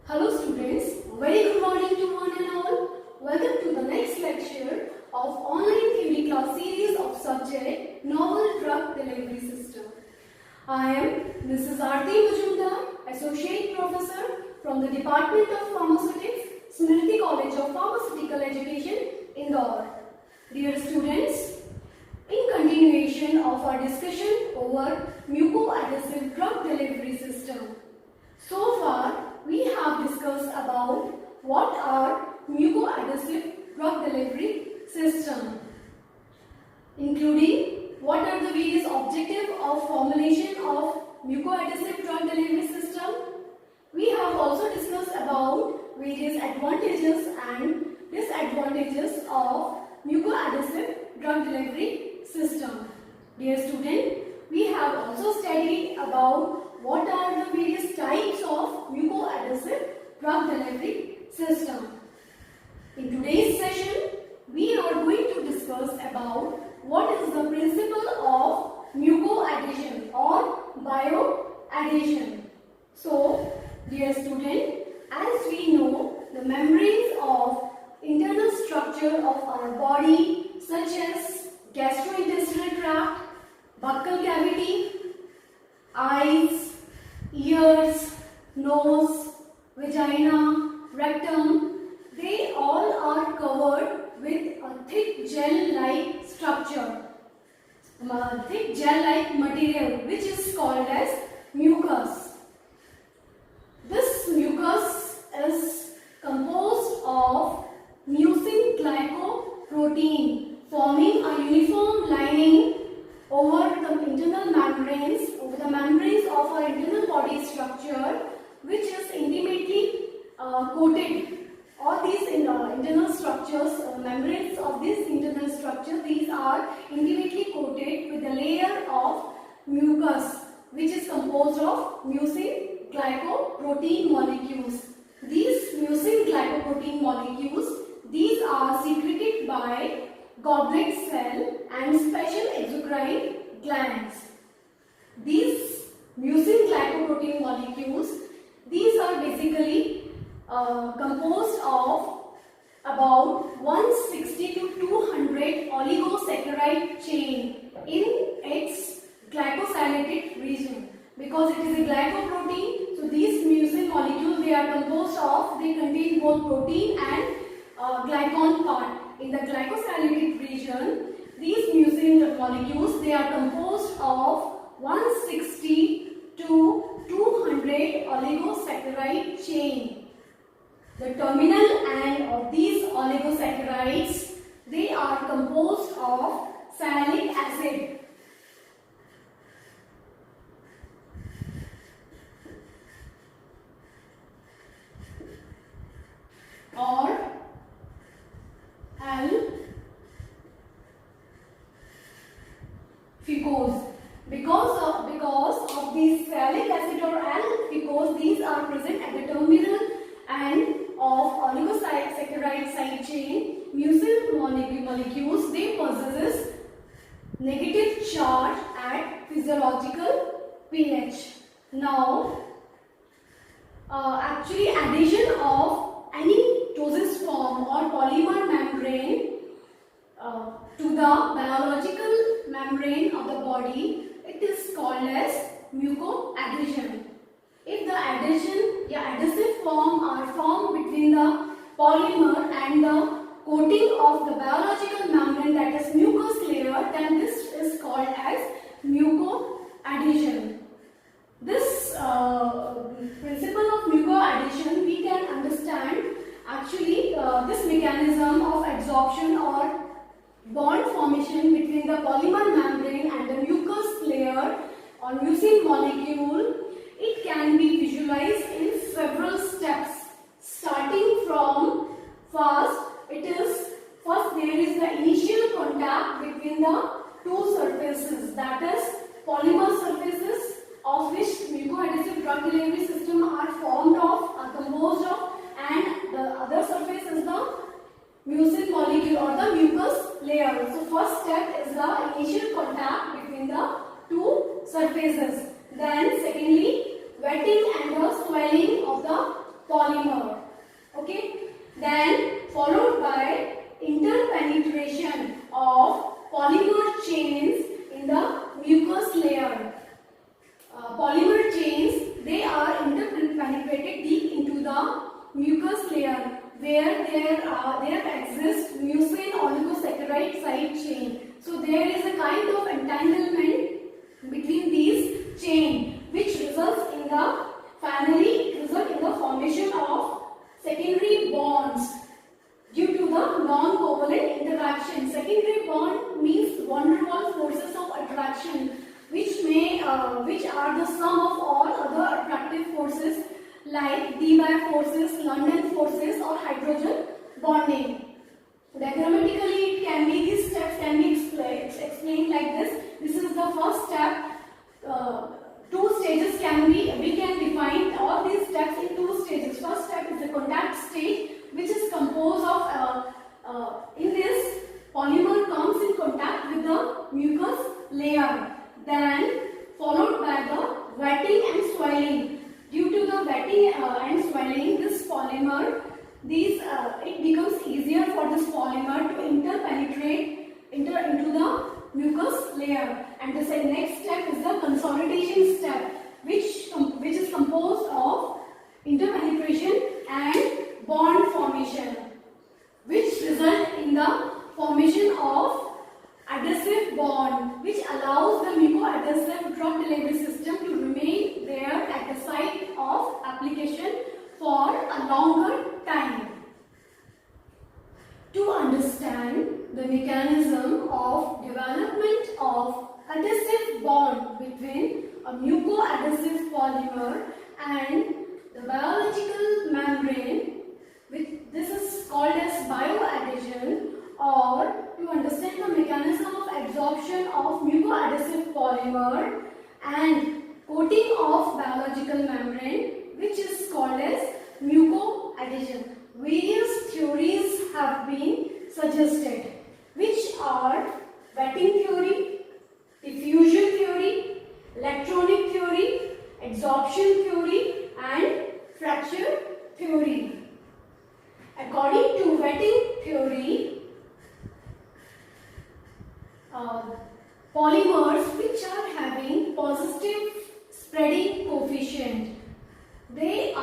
Hello students, very good morning to one and all. Welcome to the next lecture of online theory class series of subject Novel Drug Delivery System. I am Mrs. Aarti Majumdar, Associate Professor from the Department of Pharmaceutics, Smriti College of Pharmaceutical Education, Indore. Dear students, in continuation of our discussion over mucoadhesive drug delivery system. So far, we have discussed about what are mucoadhesive drug delivery system, including what are the various objectives of formulation of mucoadhesive drug delivery system. We have also discussed about various advantages and disadvantages of mucoadhesive drug delivery system. Dear student, we have also studied about what are the various types of mucoadhesive drug delivery system. In today's session, we are going to discuss about what is the principle of mucoadhesion or bioadhesion. So, dear student, as we know, the membranes of internal structure of our body such as gastrointestinal tract, buccal cavity, eyes, ears, nose, vagina, rectum, they all are covered with a thick gel-like structure, thick gel-like material which is called as mucus. This mucus is composed of mucin glycoprotein forming a uniform lining over the internal membranes, over the membranes of our internal body structure, which is intimately coated. All these internal structures, membranes of this internal structure, these are intimately coated with a layer of mucus, which is composed of mucin glycoprotein molecules. These mucin glycoprotein molecules, these are secreted by goblet cell and special exocrine glands. These mucin glycoprotein molecules, these are basically composed of about 160 to 200 oligosaccharide chain in its glycosylated region. Because it is a glycoprotein, so these mucin molecules, they are composed of, they contain both protein and glycon part. In the glycosylated region, these mucin molecules, they are composed of 160 to 200 oligosaccharide chain. The terminal end of these oligosaccharides, they are composed of sialic acid. Or L-fucose. Because of these sialic acid or L-fucose, these are present at the terminal end of oligosaccharide side chain. Mucin molecules, they possess negative charge at physiological pH. Now, actually adhesion of any toses form or polymer membrane to the biological membrane of the body, it is called as mucoadhesion. If the adhesive form are formed between the polymer and the coating of the biological membrane, that is mucus layer, then this is called as mucoadhesion. This principle of mucoadhesion we can understand actually this mechanism of adsorption or bond formation between the polymer membrane and the mucus layer or mucin molecule. It can be visualized in several steps. Starting from first there is the initial contact between the two surfaces, that is polymer surfaces of which mucoadhesive drug delivery system are formed of, are composed of, and the other surface is the mucin molecule or the mucus layer. So first step is the initial polymer. Okay, then followed by interpenetration of polymer chains in the mucous layer. Polymer chains, they are interpenetrated deep into the mucous layer where there exists mucin oligosaccharide side chain. So there is a kind of entanglement between these chain, which results in the formation of secondary bonds due to the non-covalent interaction. Secondary bond means van der Waals forces of attraction, which are the sum of all other attractive forces like Debye forces, London forces, or hydrogen bonding. Diagrammatically, these steps can be explained like this. This is the first step. Two stages we can define all these steps in two stages. First step is the contact stage, which is composed of in this polymer comes in contact with the mucous layer, then followed by the wetting and swelling. Due to the wetting and swelling, this polymer, it becomes easier for this polymer to interpenetrate into the mucous layer. And the next step is the consolidation step, which is composed of interpenetration and bond formation, which result in the formation of adhesive bond, which allows the mucoadhesive drug delivery system to remain there at the site of application for a longer time. To understand the mechanism of development of adhesive bond between a mucoadhesive polymer and the biological membrane, this is called as bioadhesion, or to understand the mechanism of absorption of mucoadhesive polymer and coating of biological membrane, which is called as mucoadhesion. Various theories have been suggested, which are wetting theory, diffusion theory, electronic theory, adsorption theory, and fracture theory. According to wetting theory, polymers which are having positive spreading coefficient, they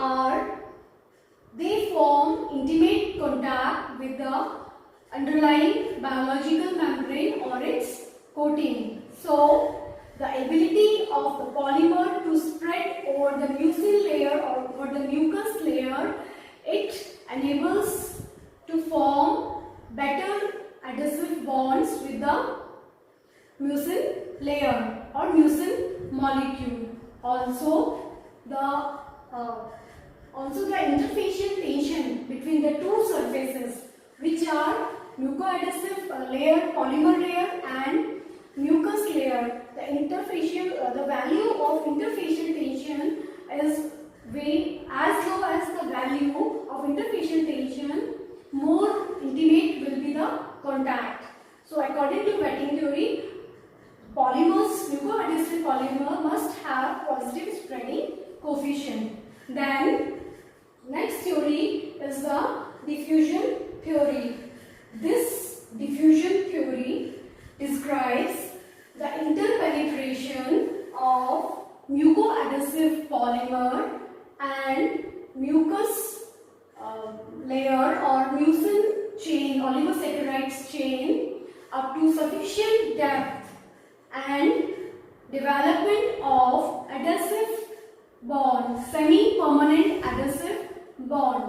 form intimate contact with the underlying biological membrane or its coating. So the ability of the polymer to spread over the mucin layer or over the mucous layer, it enables to form better adhesive bonds with the mucin layer or mucin molecule. Also the interfacial tension between the two surfaces, which are mucoadhesive layer, polymer layer, and mucous layer. The value of interfacial tension is as low as the value of interfacial tension, more intimate will be the contact. So according to wetting theory, mucoadhesive polymer must have positive spreading coefficient. Then next theory is the diffusion theory. This diffusion theory describes the interpenetration of mucoadhesive polymer and mucous layer or mucin chain, oligosaccharides chain up to sufficient depth and development of adhesive bond, semi-permanent adhesive bond.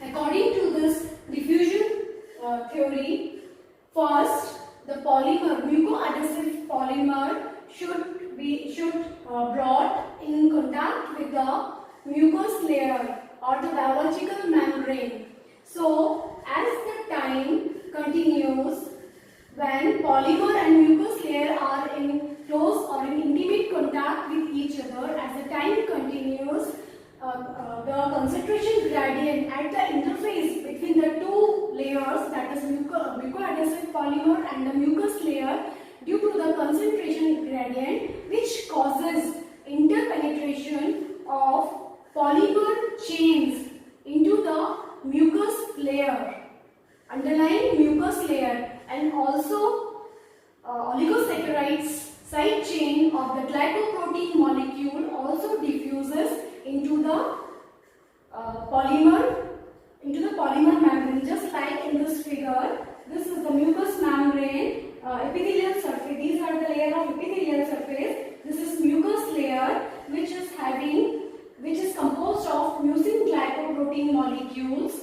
According to this diffusion theory, first the mucoadhesive polymer should be brought in contact with the mucous layer or the biological membrane. So as the time continues, when polymer and mucous layer are in close or in intimate contact with each other, as the time continues, the concentration gradient at the interface between the two layers, that is mucoadhesive polymer and the mucous layer, due to the concentration gradient, which causes interpenetration of polymer polymer chains into the mucus layer, underlying mucus layer, and also oligosaccharides side chain of the glycoprotein molecule also diffuses into the polymer membrane, just like in this figure. This is the mucous membrane, epithelial surface. These are the layer of epithelial surface. This is mucus layer, which is composed of mucin glycoprotein molecules,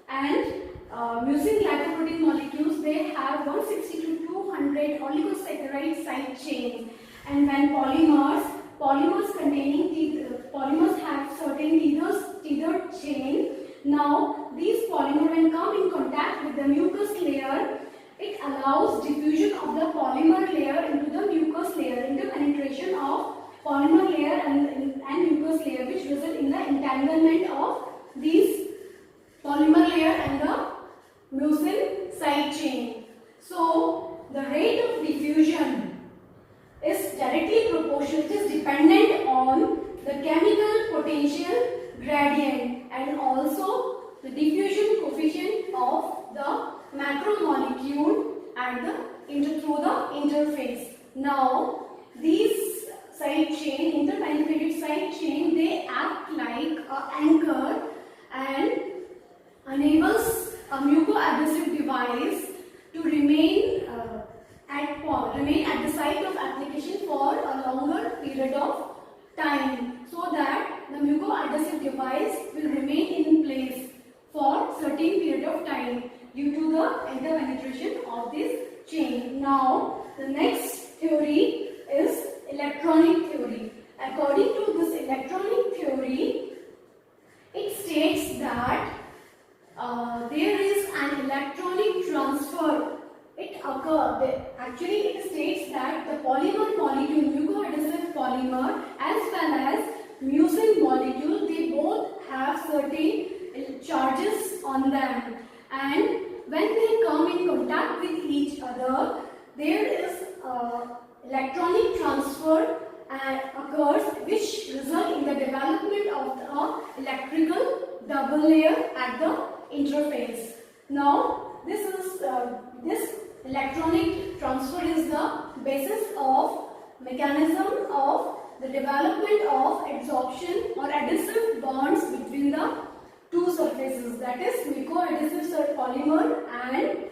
and mucin glycoprotein molecules, they have 160 to 200 oligosaccharide side chains, and when polymers have certain tethered chain. Now these polymers, when come in contact with the mucus layer, it allows diffusion of the polymer layer into the mucus layer, interpenetration of polymer layer and mucus layer, which result in the entanglement of these polymer layer and the mucin side chain. So the rate of diffusion is directly proportional, it is dependent on the chemical potential gradient and also the diffusion coefficient of the macromolecule at the through the interface. Now these side chain, interpenetrated side chain, they act like an anchor and enables a mucoadhesive device to remain at the site of application for a longer period of time, so that the mucoadhesive device will remain in place for certain period of time due to the interpenetration of this chain. Now the next theory is electronic theory. According to this electronic theory, it states that there is an electronic transfer. Actually, it states that the polymer molecule, mucoadhesive polymer, as well as mucin molecule, they both have certain charges on them, and when they come in contact with each other, there is electronic transfer occurs, which result in the development of the electrical double layer at the interface. Now this electronic transfer is the basis of mechanism of the development of adsorption or adhesive bonds between the two surfaces, that is mucoadhesive polymer and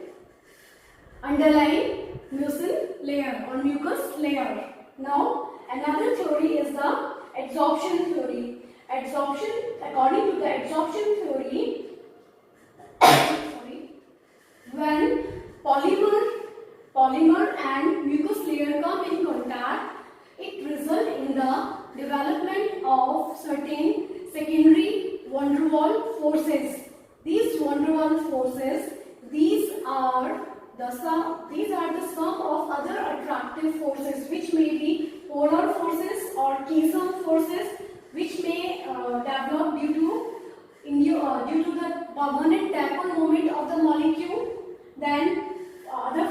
underlying mucin layer or mucus layer. Now another theory is the adsorption theory. According to the adsorption theory, when polymer and mucus layer come in contact, it results in the development of certain secondary van der Waals forces. These van der Waals forces, these are the sum of other attractive forces, which may be polar forces or Keystone forces, which may develop due to the permanent dipole moment of the molecule. Then other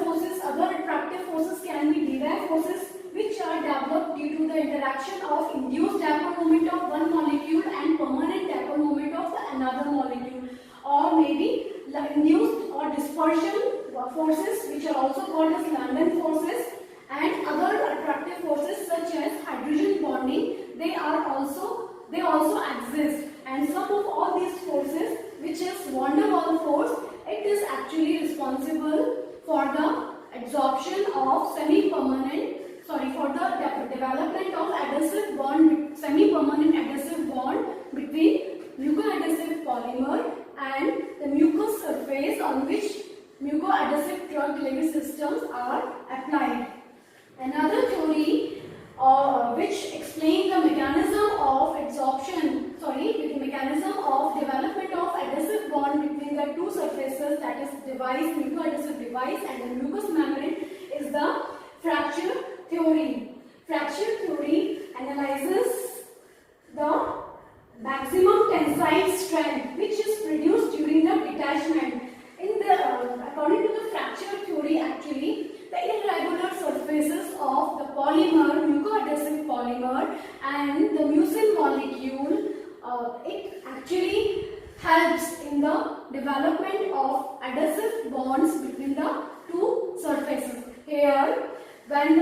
attractive forces can be Dirac forces, which are developed due to the interaction of induced dipole moment of one molecule and permanent dipole moment of another molecule, or maybe induced or dispersion forces, which are also called as London forces, and other attractive forces such as hydrogen bonding. They also exist, and some of all these forces, which is van der Waals force, it is actually responsible for the adsorption of for the development of adhesive bond, semi-permanent adhesive bond between mucoadhesive polymer and the mucous surface on which mucoadhesive drug delivery systems are applied. Another theory which explains the mechanism of development of adhesive bond between the two surfaces, that is mucoadhesive device and the mucous membrane, is the fracture theory. Fracture theory analyzes the maximum tensile strength which is produced during the detachment. According to the fracture theory, actually, the irregular surfaces of the polymer, mucoadhesive polymer, and the mucin molecule it actually helps in the development of adhesive bonds between the two surfaces. Here, when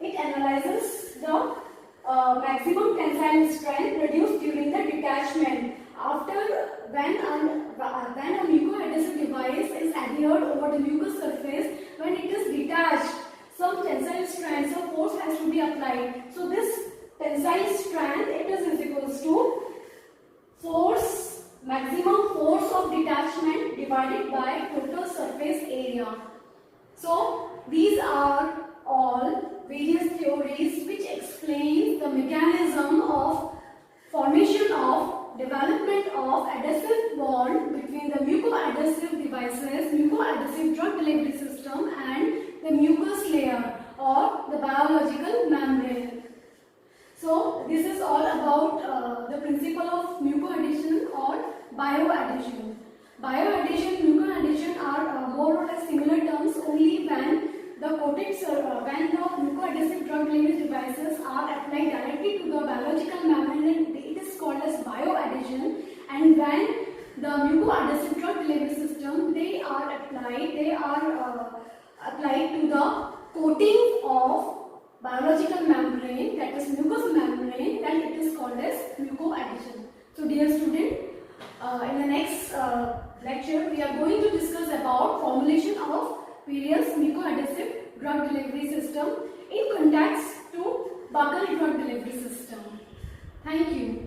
it analyzes the maximum tensile strength produced during the detachment. After when a mucoadhesive device is adhered over the mucous surface, when it is detached, some tensile strength, some force has to be applied. So this tensile strength, it is equals to maximum force of detachment divided by total surface area. So these are all various theories which explain the mechanism of formation of development of adhesive bond between the mucoadhesive devices, mucoadhesive drug delivery system and the mucous layer or the biological membrane. So this is all about the principle of mucoadhesion or bioadhesion. Bioadhesion, mucoadhesion are more or less similar terms only when the mucoadhesive drug delivery devices are applied directly to the biological membrane, it is called as bioadhesion. And when the mucoadhesive drug delivery system, they are applied to the coating of biological membrane, that is mucous membrane, then it is called as mucoadhesion. So dear student, in the next lecture we are going to discuss about formulation of various mucoadhesive drug delivery system in context to buccal drug delivery system. Thank you.